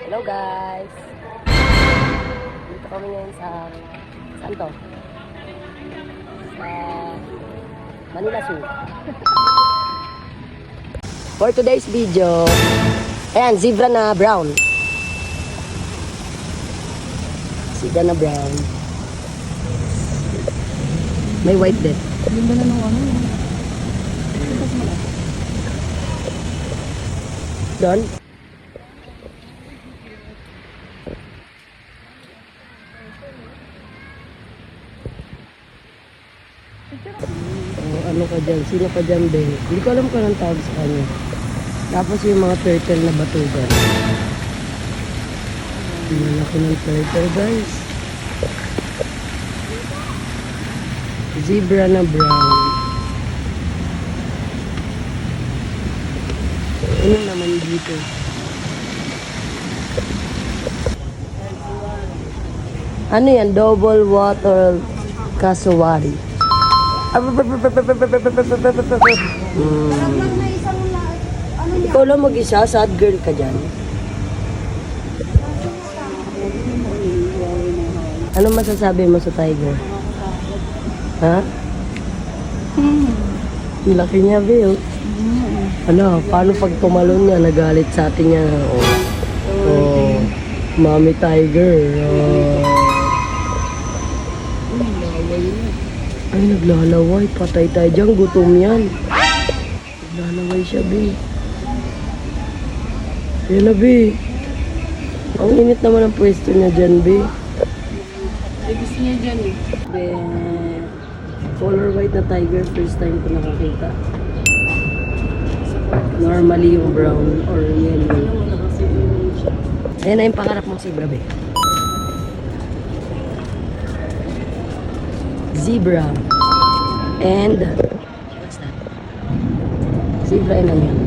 Hello guys! Dito kami ngayon sa... Saan to? Sa... Manila Zoo. For today's video, ayan, zebra na brown. Zebra na brown. May white din. Ganda na nung ano. Doon? Ano ka dyan? Sino ka dyan, Ben? Hindi ko alam kung anong tawag sa kanya. Tapos yung mga turtle na batugan. Malaki ng turtle, guys. Zebra na brown. Ano naman dito? Ano yan? Double water kasuwari. Ikaw lang mag-isa, sad girl ka dyan. Ano masasabi mo sa tiger? Ha? Laki niya, Bill. Ano, paano pag tumalon niya, nagalit sa atin niya? Oh, Mami Tiger. Ay, naglalaway. Patay tayo dyan. Gutom yan. Naglalaway siya, Bi. Yan na, Bi. Ang init naman ang pwesto niya dyan, Bi. Ay, gusto niya dyan eh. Color white na tiger. First time ko nakakita. Normally yung brown or yellow. Ayan na yung pangarap mong zebra, Bi. Zebra. And what's that? Zebra and ano yan?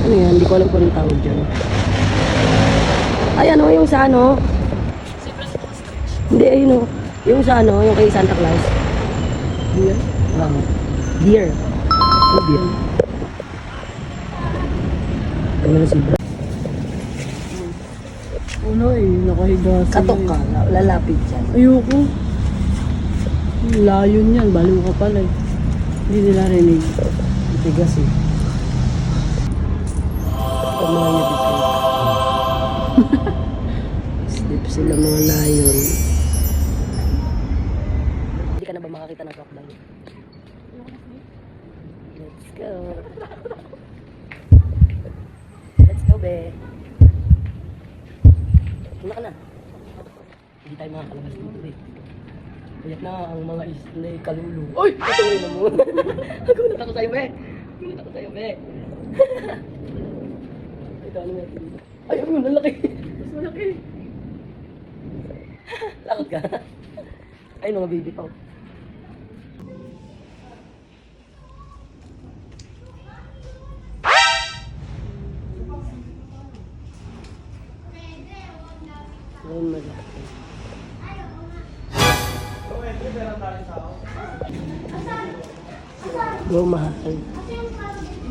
Ano yan? Hindi ko alam kung anong tawag dyan. Ay, ano yung sa ano? Hindi, ayun o. Yung sa ano, yung kay Santa Claus. Deer? Wow. Deer. Ano deer? Ano na zebra? Ano eh, nakahiga sila. Katok ka, lalapit dyan. Ayoko. Layon yan, baliw ka pala eh. Hindi nila rinig. Tigas eh. Mga niya dito. Sleep sila mga lion. Hindi ka na ba makakita ng crocodile? Let's go. Let's go, be. Una ka na. Hindi tayo makakalabas dito, be. Kayak na ang mga isla kalulu. Oy! Ito rin na muna. Nagulat ako sa'yo, be. Nagulat ako sa'yo, be. Ito, ano natin dito? Ay, ang lalaki. Mas malaki. Lakot ka. Ay, mga baby pa. Ayun, malaki. Wow, mahal.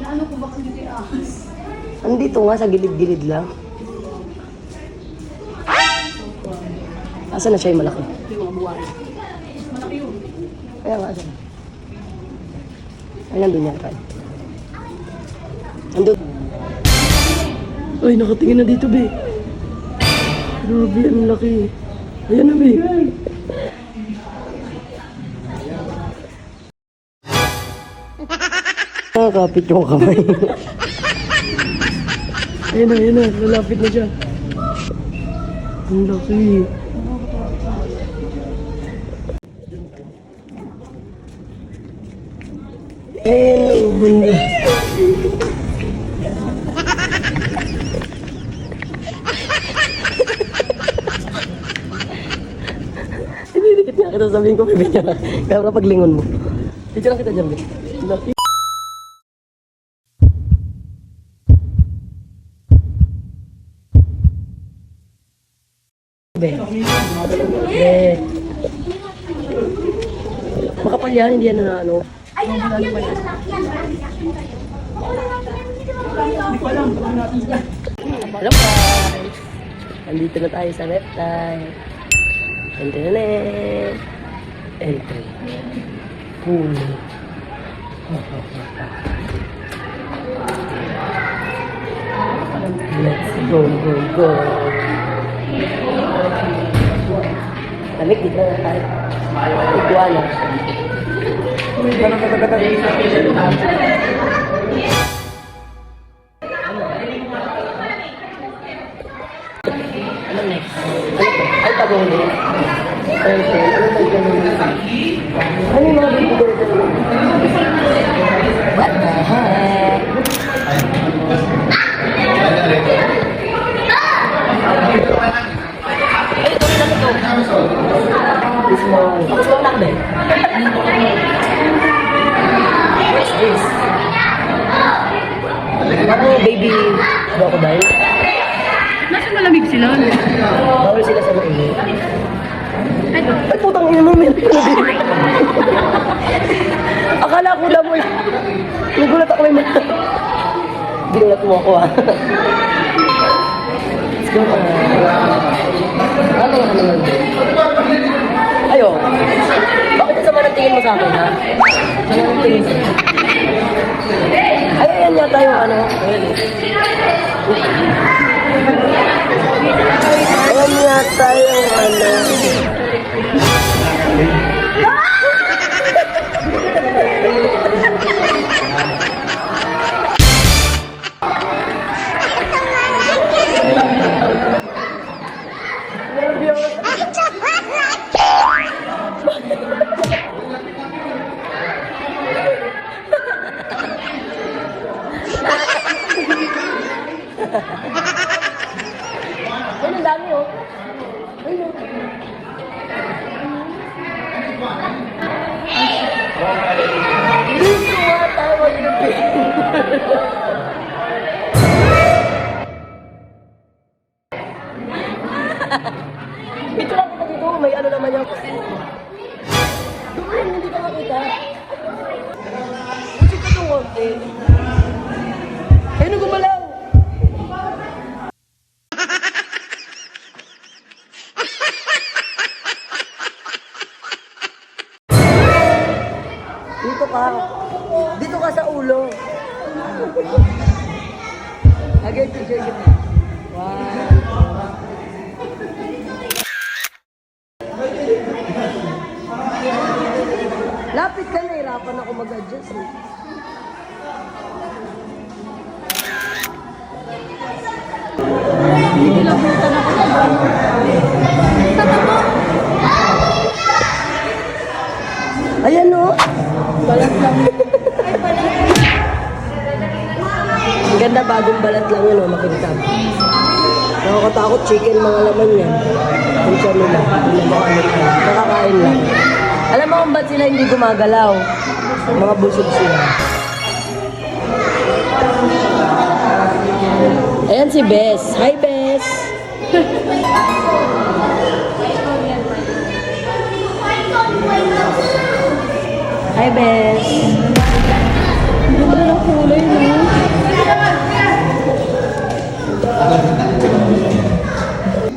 Ano ko ba kung hindi ahas? Andito nga, sa gilid-gilid lang. Asa na siya yung malaki? Yung mga buwan. Malaki yun. Kaya nga, asa na? Ay, nandun yan, Kai. Nandun. Ay, nakatingin na dito, be. Grabe, ang laki. Ayan na, be. Nakakapit yung kamay. Ayan na, lalapit na siya. Ang laki. Ayan, bunda. Dikit nga kita, sabihin ko, pipicture lang. Kaya paglingon mo. Picture lang kita dyan, be. Laki. Be. Be. Makapal yan, hindi yan na ano. Hello guys! Nandito na tayo sa reptile. Internet. Entry. Pool. Let's go, go, go. Lamig dito na tayo. Iguana. Ano next? Ay, pag-uli. Ano ba ganun? Ano yung mga bibigyan ko? What the heck? Ay, ito rin ito. Small. Small lang din. What's this? Ako, baby crocodile. Nasa malamig sila? Bawal sila sa mainit. Ay, putang ina mo, may akala ko na mo eh. Nagulat ako may mata. Ginulat mo ako ah. Let's go na. Ano naman? Ayo. Bakit sa mga tingin mo sa akin ha? Ano tingin mo? Ay, ayan yata yung ano. Ayan yata yung ano. Ay, ang dami oh. Ay, no. Dito nga tayo mag-ibig. Dito lang kita dito. May ano naman yung... Hindi ka makita. Kasi ka itong konti. Ayun, gumalaw. Dito ka. Dito ka sa ulo. Again, picture kita. Wow. Lapit ka, nahirapan ako mag-adjust eh. Nilabutan ako sa Ayan o. balat lang. Ang ganda, bagong balat lang yun o, makintab. Nakakatakot, chicken mga laman yan. Yung siya nila. Nakakain lang. Alam mo kung ba't sila hindi gumagalaw? Mga busog sila. Ayan si Bess. Hi, Bess! Hi, Bess! Ganda ng kulay, no?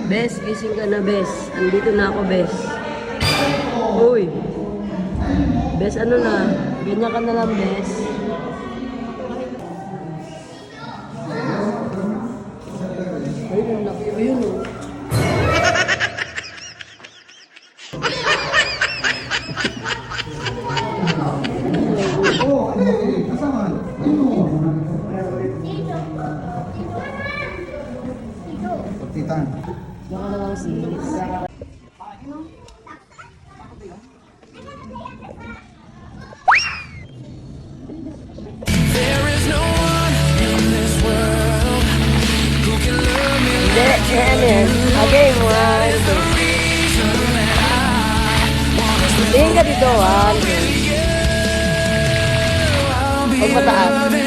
Bess, gising ka na, Bess. Andito na ako, Bess. Uy! Bess, ano na? Ganyan ka na lang, Bess. Ayun, ang laki. Ayun, oh. Titan. Baka na lang, sis. Hindi, okay, one, two. Tingin ka dito, one, two. Huwag mataas.